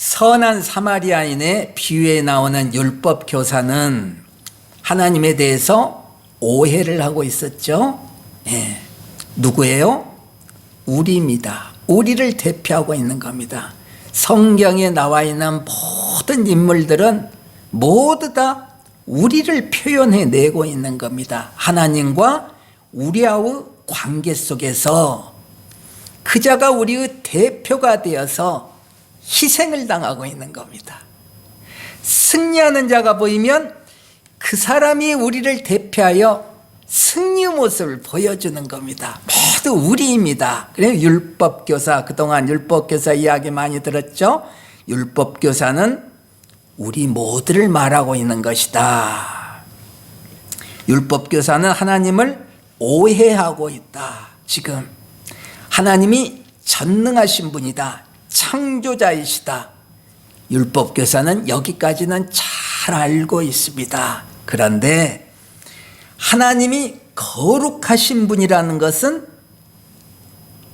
선한 사마리아인의 비유에 나오는 율법 교사는 하나님에 대해서 오해를 하고 있었죠. 예. 누구예요? 우리입니다. 우리를 대표하고 있는 겁니다. 성경에 나와 있는 모든 인물들은 모두 다 우리를 표현해내고 있는 겁니다. 하나님과 우리와의 관계 속에서 그자가 우리의 대표가 되어서 희생을 당하고 있는 겁니다. 승리하는 자가 보이면 그 사람이 우리를 대표하여 승리의 모습을 보여주는 겁니다. 모두 우리입니다. 그래서 율법교사, 그동안 율법교사 이야기 많이 들었죠? 율법교사는 우리 모두를 말하고 있는 것이다. 율법교사는 하나님을 오해하고 있다. 지금 하나님이 전능하신 분이다. 창조자이시다. 율법교사는 여기까지는 잘 알고 있습니다. 그런데 하나님이 거룩하신 분이라는 것은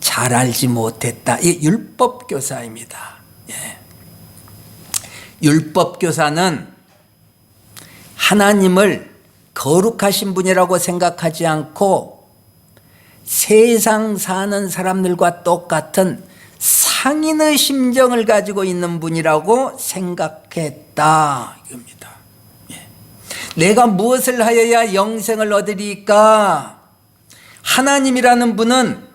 잘 알지 못했다. 이 율법교사입니다. 예. 율법교사는 하나님을 거룩하신 분이라고 생각하지 않고 세상 사는 사람들과 똑같은 상인의 심정을 가지고 있는 분이라고 생각했다. 이겁니다. 예. 내가 무엇을 하여야 영생을 얻으리까? 하나님이라는 분은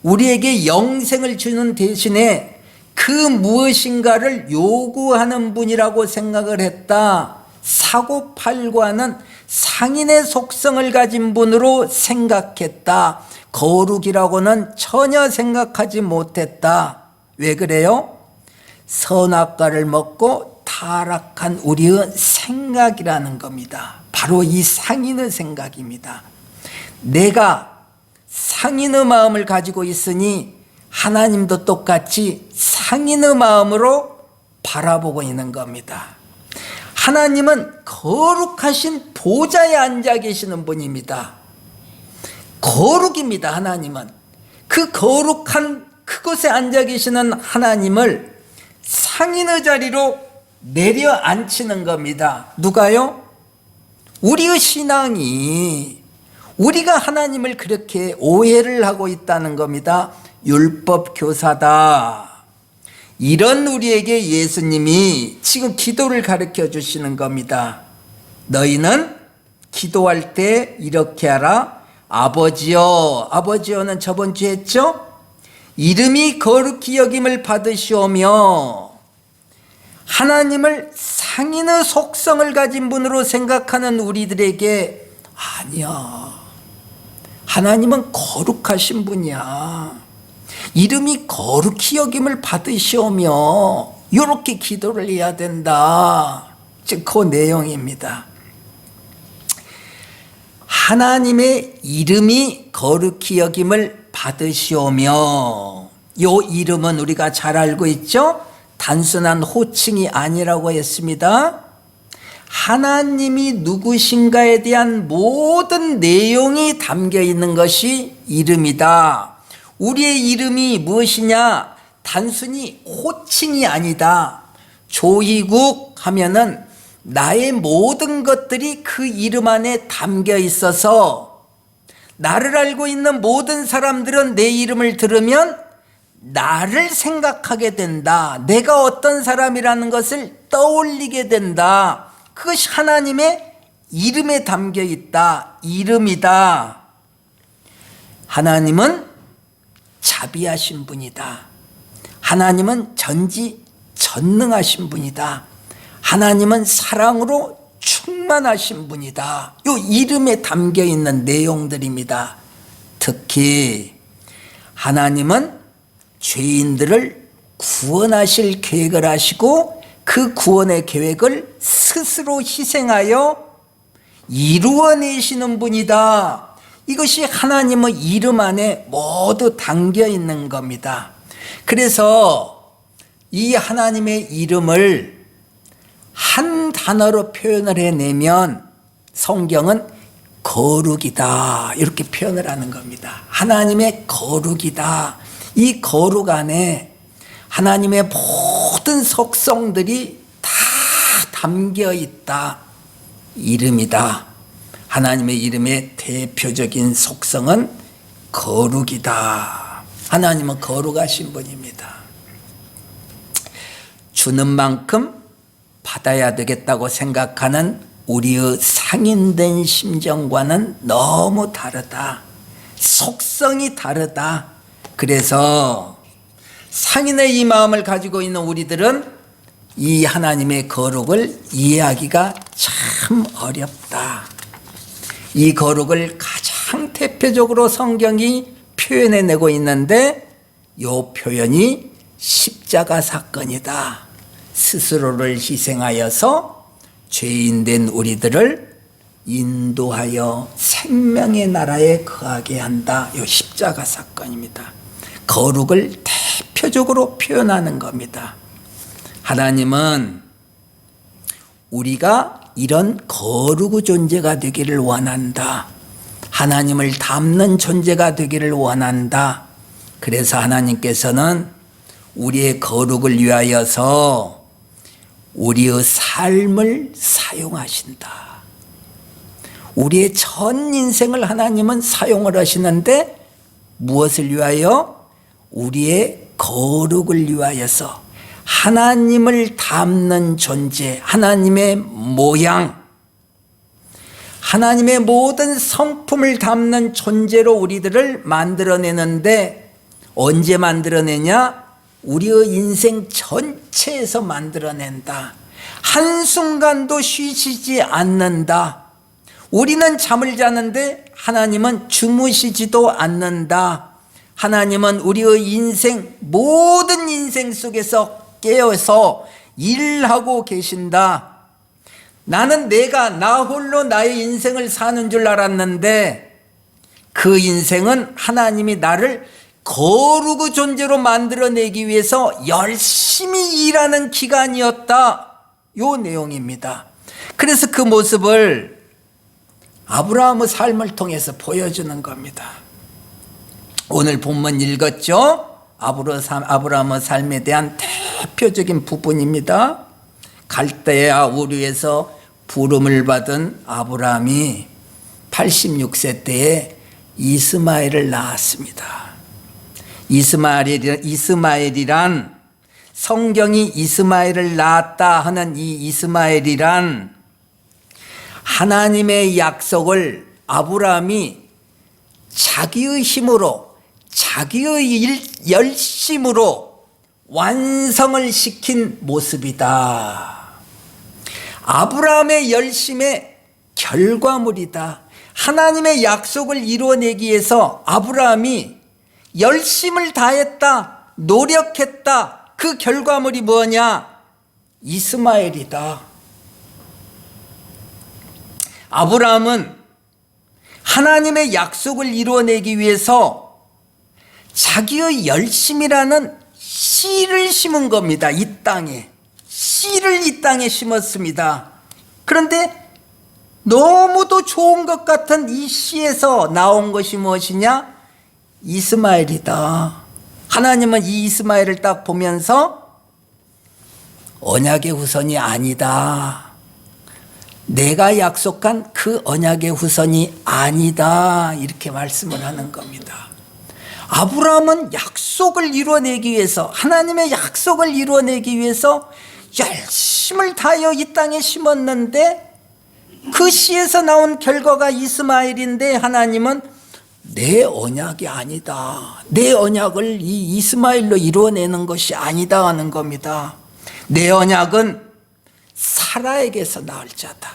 우리에게 영생을 주는 대신에 그 무엇인가를 요구하는 분이라고 생각을 했다. 사고팔고하는 상인의 속성을 가진 분으로 생각했다. 거룩이라고는 전혀 생각하지 못했다. 왜 그래요? 선악과를 먹고 타락한 우리의 생각이라는 겁니다. 바로 이 상인의 생각입니다. 내가 상인의 마음을 가지고 있으니 하나님도 똑같이 상인의 마음으로 바라보고 있는 겁니다. 하나님은 거룩하신 보좌에 앉아 계시는 분입니다. 거룩입니다. 하나님은 그 거룩한 그곳에 앉아 계시는 하나님을 상인의 자리로 내려앉히는 겁니다. 누가요? 우리의 신앙이 우리가 하나님을 그렇게 오해를 하고 있다는 겁니다. 율법 교사다. 이런 우리에게 예수님이 지금 기도를 가르쳐 주시는 겁니다. 너희는 기도할 때 이렇게 하라. 아버지여, 아버지여는 저번 주에 했죠? 이름이 거룩히 여김을 받으시오며 하나님을 상인의 속성을 가진 분으로 생각하는 우리들에게 아니야. 하나님은 거룩하신 분이야. 이름이 거룩히 여김을 받으시오며 이렇게 기도를 해야 된다. 즉 그 내용입니다. 하나님의 이름이 거룩히 여김을 받으시오며 이 이름은 우리가 잘 알고 있죠? 단순한 호칭이 아니라고 했습니다. 하나님이 누구신가에 대한 모든 내용이 담겨 있는 것이 이름이다. 우리의 이름이 무엇이냐? 단순히 호칭이 아니다. 조희국 하면은 나의 모든 것들이 그 이름 안에 담겨 있어서 나를 알고 있는 모든 사람들은 내 이름을 들으면 나를 생각하게 된다. 내가 어떤 사람이라는 것을 떠올리게 된다. 그것이 하나님의 이름에 담겨 있다. 이름이다. 하나님은 자비하신 분이다. 하나님은 전지전능하신 분이다. 하나님은 사랑으로 충만하신 분이다. 이 이름에 담겨 있는 내용들입니다. 특히 하나님은 죄인들을 구원하실 계획을 하시고 그 구원의 계획을 스스로 희생하여 이루어내시는 분이다. 이것이 하나님의 이름 안에 모두 담겨 있는 겁니다. 그래서 이 하나님의 이름을 한 단어로 표현을 해내면 성경은 거룩이다 이렇게 표현을 하는 겁니다. 하나님의 거룩이다. 이 거룩 안에 하나님의 모든 속성들이 다 담겨 있다. 이름이다. 하나님의 이름의 대표적인 속성은 거룩이다. 하나님은 거룩하신 분입니다. 주는 만큼 받아야 되겠다고 생각하는 우리의 상인된 심정과는 너무 다르다. 속성이 다르다. 그래서 상인의 이 마음을 가지고 있는 우리들은 이 하나님의 거룩을 이해하기가 참 어렵다. 이 거룩을 가장 대표적으로 성경이 표현해내고 있는데 이 표현이 십자가 사건이다. 스스로를 희생하여서 죄인된 우리들을 인도하여 생명의 나라에 거하게 한다. 이 십자가 사건입니다. 거룩을 대표적으로 표현하는 겁니다. 하나님은 우리가 이런 거룩의 존재가 되기를 원한다. 하나님을 닮는 존재가 되기를 원한다. 그래서 하나님께서는 우리의 거룩을 위하여서 우리의 삶을 사용하신다. 우리의 전 인생을 하나님은 사용을 하시는데 무엇을 위하여? 우리의 거룩을 위하여서 하나님을 닮는 존재, 하나님의 모양, 하나님의 모든 성품을 담는 존재로 우리들을 만들어내는데 언제 만들어내냐? 우리의 인생 전체에서 만들어낸다. 한순간도 쉬시지 않는다. 우리는 잠을 자는데 하나님은 주무시지도 않는다. 하나님은 우리의 인생, 모든 인생 속에서 깨어서 일하고 계신다. 나는 나 홀로 나의 인생을 사는 줄 알았는데 그 인생은 하나님이 나를 거룩의 존재로 만들어내기 위해서 열심히 일하는 기간이었다. 요 내용입니다. 그래서 그 모습을 아브라함의 삶을 통해서 보여주는 겁니다. 오늘 본문 읽었죠? 아브라함의 삶에 대한 대표적인 부분입니다. 갈대아 우르에서 부름을 받은 아브라함이 86세 때에 이스마엘을 낳았습니다. 이스마엘이란 성경이 이스마엘을 낳았다 하는 이 이스마엘이란 하나님의 약속을 아브라함이 자기의 힘으로 자기의 열심으로 완성을 시킨 모습이다. 아브라함의 열심의 결과물이다. 하나님의 약속을 이루어내기 위해서 아브라함이 열심을 다했다. 노력했다. 그 결과물이 뭐냐? 이스마엘이다. 아브라함은 하나님의 약속을 이루어내기 위해서 자기의 열심이라는 씨를 심은 겁니다. 이 땅에. 씨를 이 땅에 심었습니다. 그런데 너무도 좋은 것 같은 이 씨에서 나온 것이 무엇이냐? 이스마엘이다. 하나님은 이 이스마엘을 딱 보면서 언약의 후손이 아니다. 내가 약속한 그 언약의 후손이 아니다. 이렇게 말씀을 하는 겁니다. 아브라함은 약속을 이루어내기 위해서, 하나님의 약속을 이루어내기 위해서 열심을 다하여 이 땅에 심었는데 그 씨에서 나온 결과가 이스마엘인데 하나님은 내 언약이 아니다. 내 언약을 이 이스마엘로 이루어내는 것이 아니다 하는 겁니다. 내 언약은 사라에게서 나올 자다.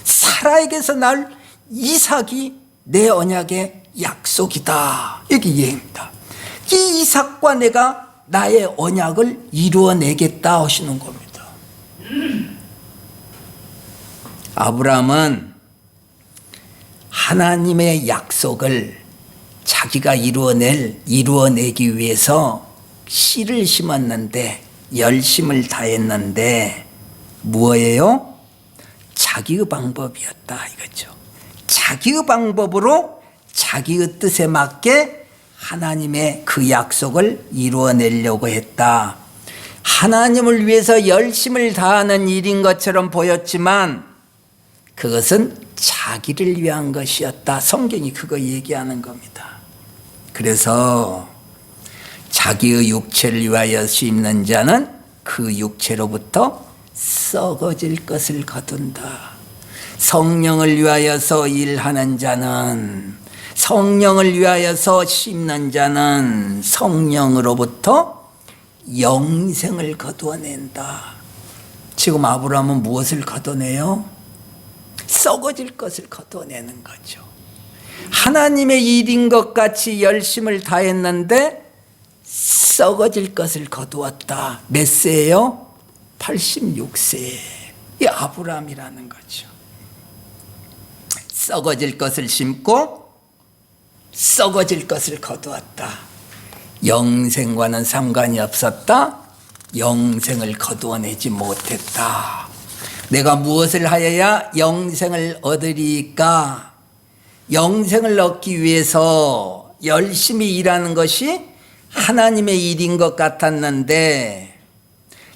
사라에게서 나올 이삭이 내 언약의 약속이다. 이게 이해입니다. 이 이삭과 내가 나의 언약을 이루어내겠다 하시는 겁니다. 아브라함은 하나님의 약속을 자기가 이루어내기 위해서 씨를 심었는데 열심을 다했는데 뭐예요? 자기의 방법이었다 이거죠. 자기의 방법으로 자기의 뜻에 맞게 하나님의 그 약속을 이루어내려고 했다. 하나님을 위해서 열심을 다하는 일인 것처럼 보였지만 그것은 자기를 위한 것이었다. 성경이 그거 얘기하는 겁니다. 그래서 자기의 육체를 위하여 심는 자는 그 육체로부터 썩어질 것을 거둔다. 성령을 위하여서 일하는 자는, 성령을 위하여서 심는 자는 성령으로부터 영생을 거두어낸다. 지금 아브라함은 무엇을 거둬내요? 썩어질 것을 거둬내는 거죠. 하나님의 일인 것 같이 열심을 다했는데 썩어질 것을 거두었다. 몇 세예요? 86세. 이 아브라함이라는 거죠. 썩어질 것을 심고 썩어질 것을 거두었다. 영생과는 상관이 없었다. 영생을 거두어내지 못했다. 내가 무엇을 하여야 영생을 얻으리까? 영생을 얻기 위해서 열심히 일하는 것이 하나님의 일인 것 같았는데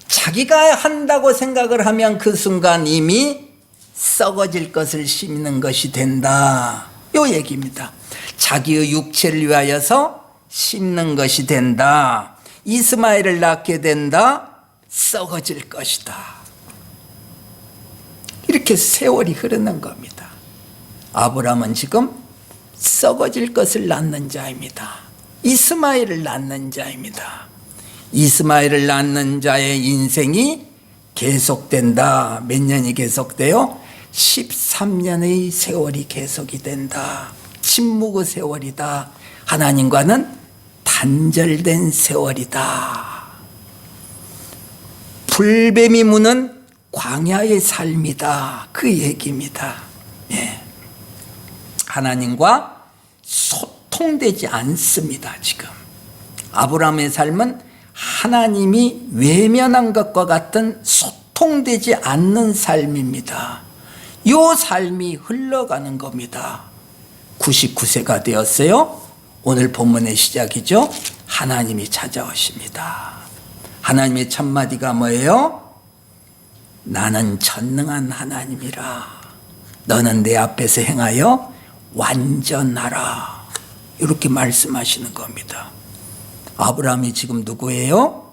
자기가 한다고 생각을 하면 그 순간 이미 썩어질 것을 심는 것이 된다. 요 얘기입니다. 자기의 육체를 위하여서 심는 것이 된다. 이스마엘을 낳게 된다. 썩어질 것이다. 이렇게 세월이 흐르는 겁니다. 아브라함은 지금 썩어질 것을 낳는 자입니다. 이스마엘을 낳는 자입니다. 이스마엘을 낳는 자의 인생이 계속된다. 몇 년이 계속돼요? 13년의 세월이 계속이 된다. 침묵의 세월이다. 하나님과는 단절된 세월이다. 불뱀이 무는 광야의 삶이다. 그 얘기입니다. 예. 하나님과 소통되지 않습니다. 지금 아브라함의 삶은 하나님이 외면한 것과 같은 소통되지 않는 삶입니다. 이 삶이 흘러가는 겁니다. 99세가 되었어요. 오늘 본문의 시작이죠. 하나님이 찾아오십니다. 하나님의 첫마디가 뭐예요? 나는 전능한 하나님이라. 너는 내 앞에서 행하여 완전하라. 이렇게 말씀하시는 겁니다. 아브라함이 지금 누구예요?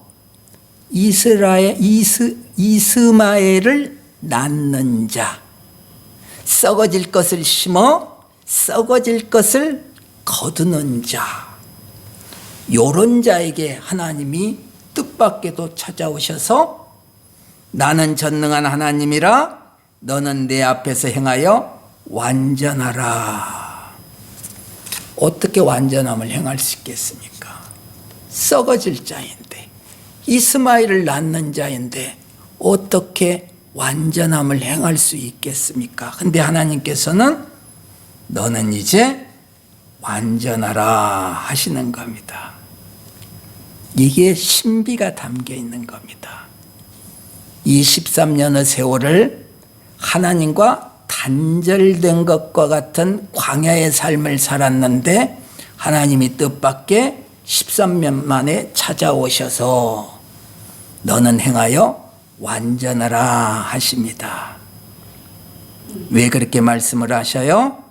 이스마엘을 낳는 자. 썩어질 것을 심어 썩어질 것을 거두는 자. 요런 자에게 하나님이 뜻밖에도 찾아오셔서 나는 전능한 하나님이라 너는 내 앞에서 행하여 완전하라. 어떻게 완전함을 행할 수 있겠습니까? 썩어질 자인데, 이스마엘을 낳는 자인데 어떻게 완전함을 행할 수 있겠습니까? 근데 하나님께서는 너는 이제 완전하라 하시는 겁니다. 이게 신비가 담겨 있는 겁니다. 23년의 세월을 하나님과 단절된 것과 같은 광야의 삶을 살았는데 하나님이 뜻밖의 13년 만에 찾아오셔서 너는 행하여 완전하라 하십니다. 왜 그렇게 말씀을 하셔요?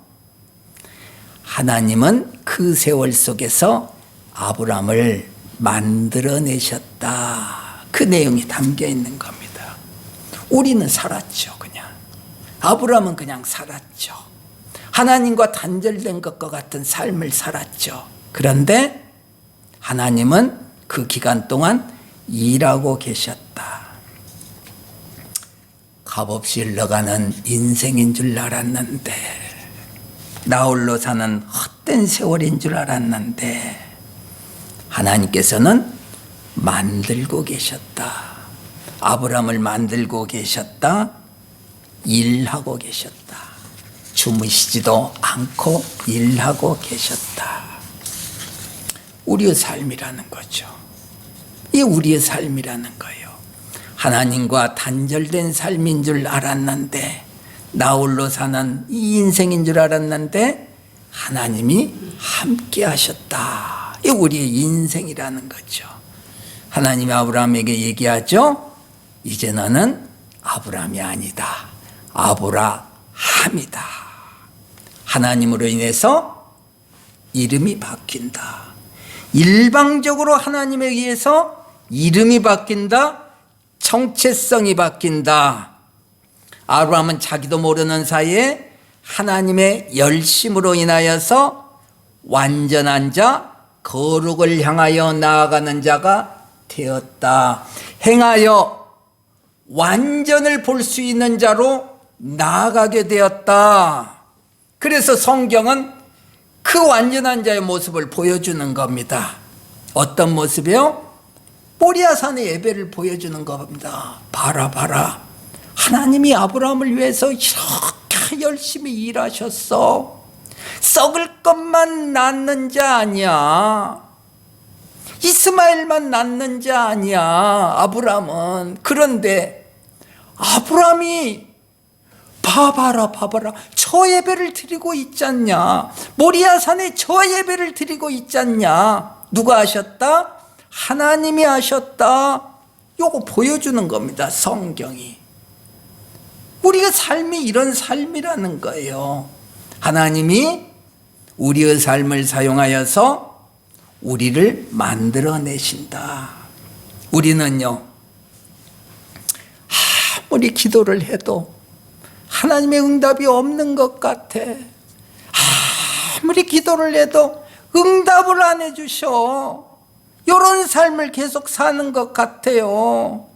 하나님은 그 세월 속에서 아브라함을 만들어내셨다. 그 내용이 담겨 있는 겁니다. 우리는 살았죠, 그냥. 아브라함은 그냥 살았죠. 하나님과 단절된 것과 같은 삶을 살았죠. 그런데 하나님은 그 기간 동안 일하고 계셨다. 값없이 흘러가는 인생인 줄 알았는데, 나홀로 사는 헛된 세월인 줄 알았는데 하나님께서는 만들고 계셨다. 아브라함을 만들고 계셨다. 일하고 계셨다. 주무시지도 않고 일하고 계셨다. 우리의 삶이라는 거죠. 이게 우리의 삶이라는 거예요. 하나님과 단절된 삶인 줄 알았는데, 나홀로 사는 이 인생인 줄 알았는데 하나님이 함께 하셨다. 이게 우리의 인생이라는 거죠. 하나님이 아브라함에게 얘기하죠. 이제 너는 아브라함이 아니다. 아브라함이다. 하나님으로 인해서 이름이 바뀐다. 일방적으로 하나님에 의해서 이름이 바뀐다. 정체성이 바뀐다. 아브라함은 자기도 모르는 사이에 하나님의 열심으로 인하여서 완전한 자, 거룩을 향하여 나아가는 자가 되었다. 행하여 완전을 볼 수 있는 자로 나아가게 되었다. 그래서 성경은 그 완전한 자의 모습을 보여주는 겁니다. 어떤 모습이요? 모리아산의 예배를 보여주는 겁니다. 봐라 봐라, 하나님이 아브라함을 위해서 이렇게 열심히 일하셨어. 썩을 것만 낳는 자 아니야. 이스마엘만 낳는 자 아니야, 아브라함은. 그런데 아브라함이 봐봐라 저 예배를 드리고 있잖냐. 모리아산에 저 예배를 드리고 있잖냐. 누가 하셨다? 하나님이 하셨다. 요거 보여주는 겁니다, 성경이. 우리가 삶이 이런 삶이라는 거예요. 하나님이 우리의 삶을 사용하여서 우리를 만들어내신다. 우리는요, 아무리 기도를 해도 하나님의 응답이 없는 것 같아. 아무리 기도를 해도 응답을 안 해주셔. 이런 삶을 계속 사는 것 같아요.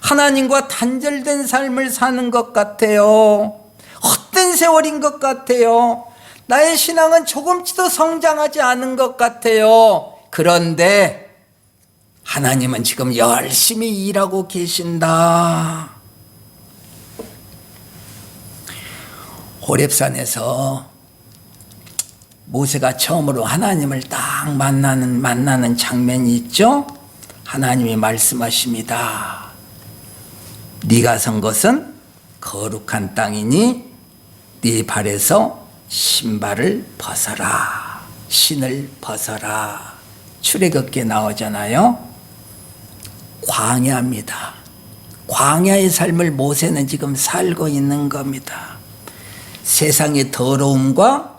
하나님과 단절된 삶을 사는 것 같아요. 헛된 세월인 것 같아요. 나의 신앙은 조금씩도 성장하지 않은 것 같아요. 그런데 하나님은 지금 열심히 일하고 계신다. 호렙산에서 모세가 처음으로 하나님을 딱 만나는 장면이 있죠. 하나님이 말씀하십니다. 네가 선 것은 거룩한 땅이니 네 발에서 신발을 벗어라. 신을 벗어라. 출애굽기에 나오잖아요. 광야입니다. 광야의 삶을 모세는 지금 살고 있는 겁니다. 세상의 더러움과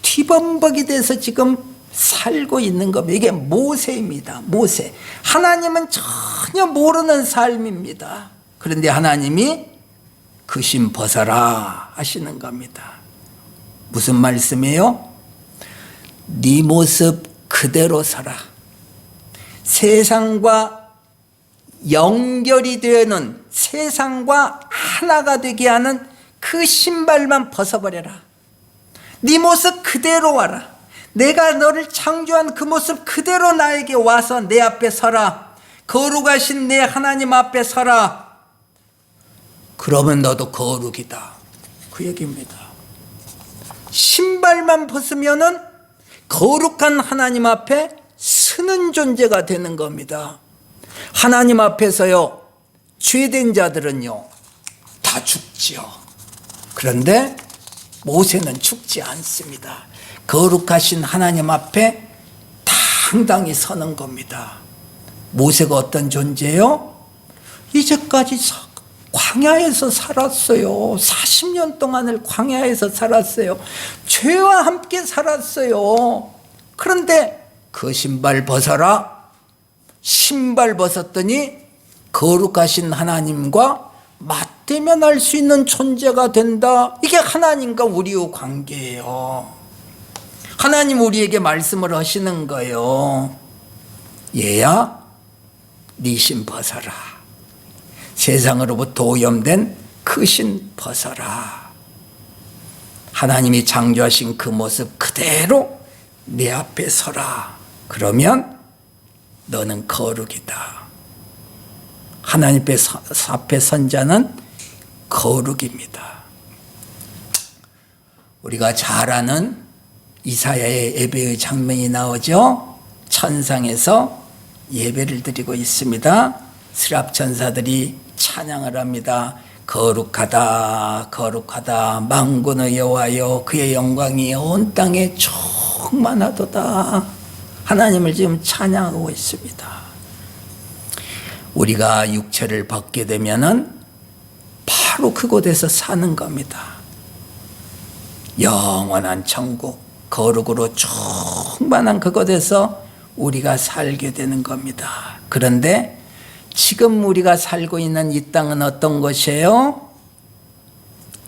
뒤범벅이 돼서 지금 살고 있는 겁니다. 이게 모세입니다. 모세. 하나님은 전혀 모르는 삶입니다. 그런데 하나님이 그 신 벗어라 하시는 겁니다. 무슨 말씀이에요? 네 모습 그대로 서라. 세상과 연결이 되는, 세상과 하나가 되게 하는 그 신발만 벗어버려라. 네 모습 그대로 와라. 내가 너를 창조한 그 모습 그대로 나에게 와서 내 앞에 서라. 거룩하신 내 하나님 앞에 서라. 그러면 너도 거룩이다. 그 얘기입니다. 신발만 벗으면은 거룩한 하나님 앞에 서는 존재가 되는 겁니다. 하나님 앞에서요, 죄된 자들은요 다 죽지요. 그런데 모세는 죽지 않습니다. 거룩하신 하나님 앞에 당당히 서는 겁니다. 모세가 어떤 존재요? 이제까지 광야에서 살았어요. 40년 동안을 광야에서 살았어요. 죄와 함께 살았어요. 그런데 그 신발 벗어라. 신발 벗었더니 거룩하신 하나님과 맞대면할 수 있는 존재가 된다. 이게 하나님과 우리의 관계예요. 하나님 우리에게 말씀을 하시는 거예요. 얘야, 네 신 벗어라. 세상으로부터 오염된 그 신 벗어라. 하나님이 창조하신 그 모습 그대로 내 앞에 서라. 그러면 너는 거룩이다. 하나님 앞에 선 자는 거룩입니다. 우리가 잘 아는 이사야의 예배의 장면이 나오죠. 천상에서 예배를 드리고 있습니다. 스랍 천사들이 찬양을 합니다. 거룩하다 거룩하다 만군의 여호와여, 그의 영광이 온 땅에 충만하도다. 하나님을 지금 찬양하고 있습니다. 우리가 육체를 벗게 되면은 바로 그곳에서 사는 겁니다. 영원한 천국, 거룩으로 충만한 그곳에서 우리가 살게 되는 겁니다. 그런데 지금 우리가 살고 있는 이 땅은 어떤 곳이에요?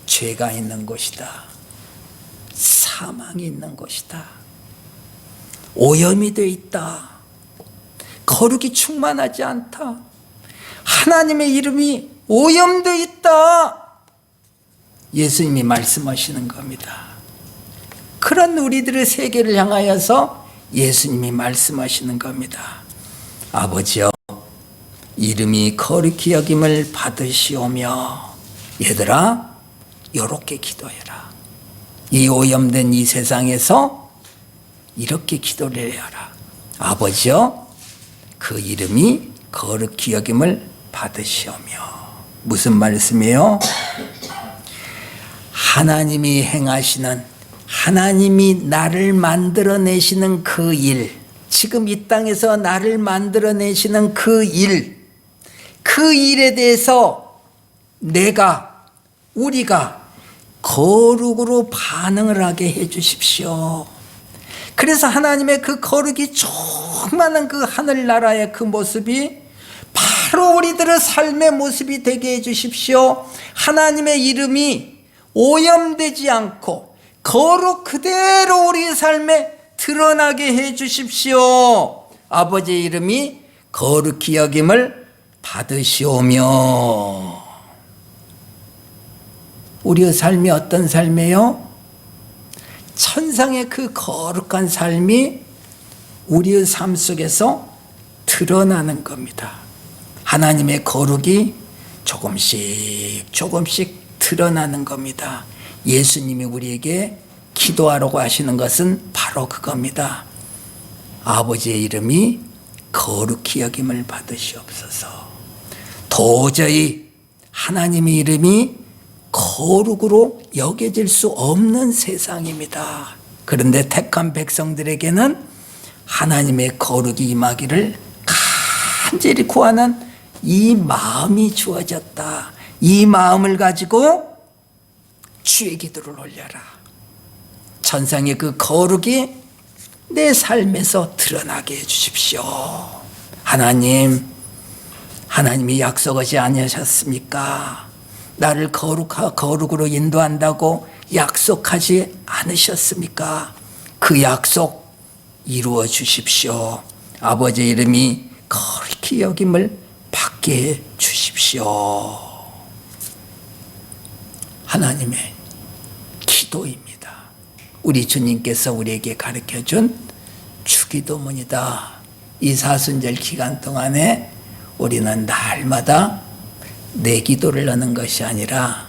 죄가 있는 곳이다. 사망이 있는 곳이다. 오염이 되어 있다. 거룩이 충만하지 않다. 하나님의 이름이 오염되어 있다. 예수님이 말씀하시는 겁니다. 그런 우리들의 세계를 향하여서 예수님이 말씀하시는 겁니다. 아버지여, 이름이 거룩히 여김을 받으시오며. 얘들아, 이렇게 기도해라. 이 오염된 이 세상에서 이렇게 기도를 해라. 아버지여, 그 이름이 거룩히 여김을 받으시오며. 무슨 말씀이에요? 하나님이 행하시는, 하나님이 나를 만들어내시는 그 일, 지금 이 땅에서 나를 만들어내시는 그 일, 그 일에 대해서 우리가 거룩으로 반응을 하게 해 주십시오. 그래서 하나님의 그 거룩이 충만한 그 하늘나라의 그 모습이 바로 우리들의 삶의 모습이 되게 해 주십시오. 하나님의 이름이 오염되지 않고 거룩 그대로 우리의 삶에 드러나게 해 주십시오. 아버지의 이름이 거룩히 여김을 받으시오며. 우리의 삶이 어떤 삶이에요? 천상의 그 거룩한 삶이 우리의 삶 속에서 드러나는 겁니다. 하나님의 거룩이 조금씩 드러나는 겁니다. 예수님이 우리에게 기도하라고 하시는 것은 바로 그겁니다. 아버지의 이름이 거룩히 여김을 받으시옵소서. 도저히 하나님의 이름이 거룩으로 여겨질 수 없는 세상입니다. 그런데 택한 백성들에게는 하나님의 거룩이 임하기를 간절히 구하는 이 마음이 주어졌다. 이 마음을 가지고 주의 기도를 올려라. 천상의 그 거룩이 내 삶에서 드러나게 해주십시오. 하나님이 약속하지 아니하셨습니까? 나를 거룩으로 인도한다고 약속하지 않으셨습니까? 그 약속 이루어 주십시오. 아버지의 이름이 거룩히 여김을 받게 해 주십시오. 하나님의 기도입니다. 우리 주님께서 우리에게 가르쳐준 주기도문이다. 이 사순절 기간 동안에 우리는 날마다 내 기도를 하는 것이 아니라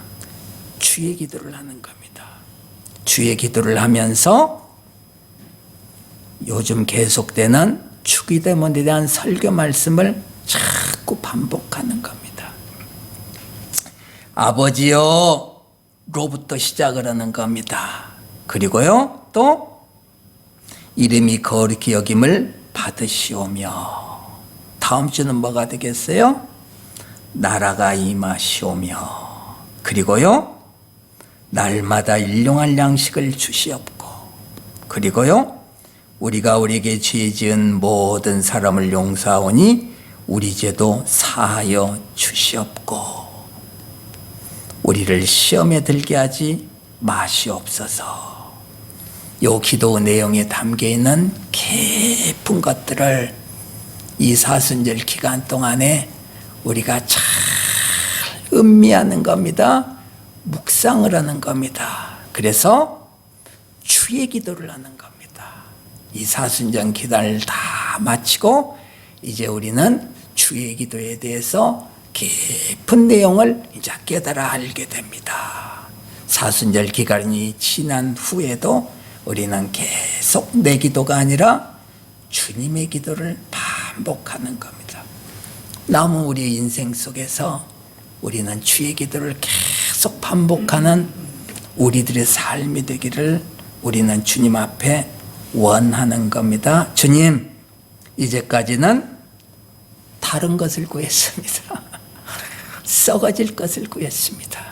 주의 기도를 하는 겁니다. 주의 기도를 하면서 요즘 계속되는 주기도문에 대한 설교 말씀을 자꾸 반복하는 겁니다. 아버지요 로부터 시작을 하는 겁니다. 그리고요 또 이름이 거룩히 여김을 받으시오며. 다음 주는 뭐가 되겠어요? 나라가 임하시오며. 그리고요 날마다 일용할 양식을 주시옵고. 그리고요 우리가 우리에게 죄 지은 모든 사람을 용서하오니 우리 죄도 사하여 주시옵고. 우리를 시험에 들게 하지 마시옵소서. 요 기도 내용에 담겨있는 깊은 것들을 이 사순절 기간 동안에 우리가 잘 음미하는 겁니다. 묵상을 하는 겁니다. 그래서 주의 기도를 하는 겁니다. 이 사순절 기도를 다 마치고 이제 우리는 주의 기도에 대해서 깊은 내용을 이제 깨달아 알게 됩니다. 사순절 기간이 지난 후에도 우리는 계속 내 기도가 아니라 주님의 기도를 반복하는 겁니다. 남은 우리의 인생 속에서 우리는 주의 기도를 계속 반복하는 우리들의 삶이 되기를 우리는 주님 앞에 원하는 겁니다. 주님, 이제까지는 다 다른 것을 구했습니다. 썩어질 것을 구했습니다.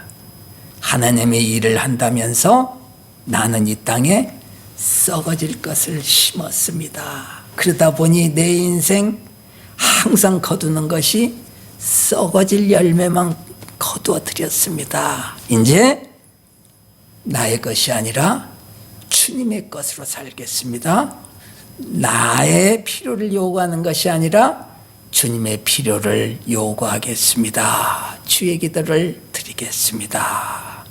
하나님의 일을 한다면서 나는 이 땅에 썩어질 것을 심었습니다. 그러다 보니 내 인생 항상 거두는 것이 썩어질 열매만 거두어 드렸습니다. 이제 나의 것이 아니라 주님의 것으로 살겠습니다. 나의 필요를 요구하는 것이 아니라 주님의 필요를 요구하겠습니다. 주의 기도를 드리겠습니다.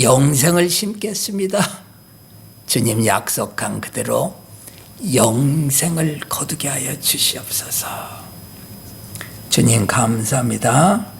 영생을 심겠습니다. 주님 약속한 그대로 영생을 거두게 하여 주시옵소서. 주님 감사합니다.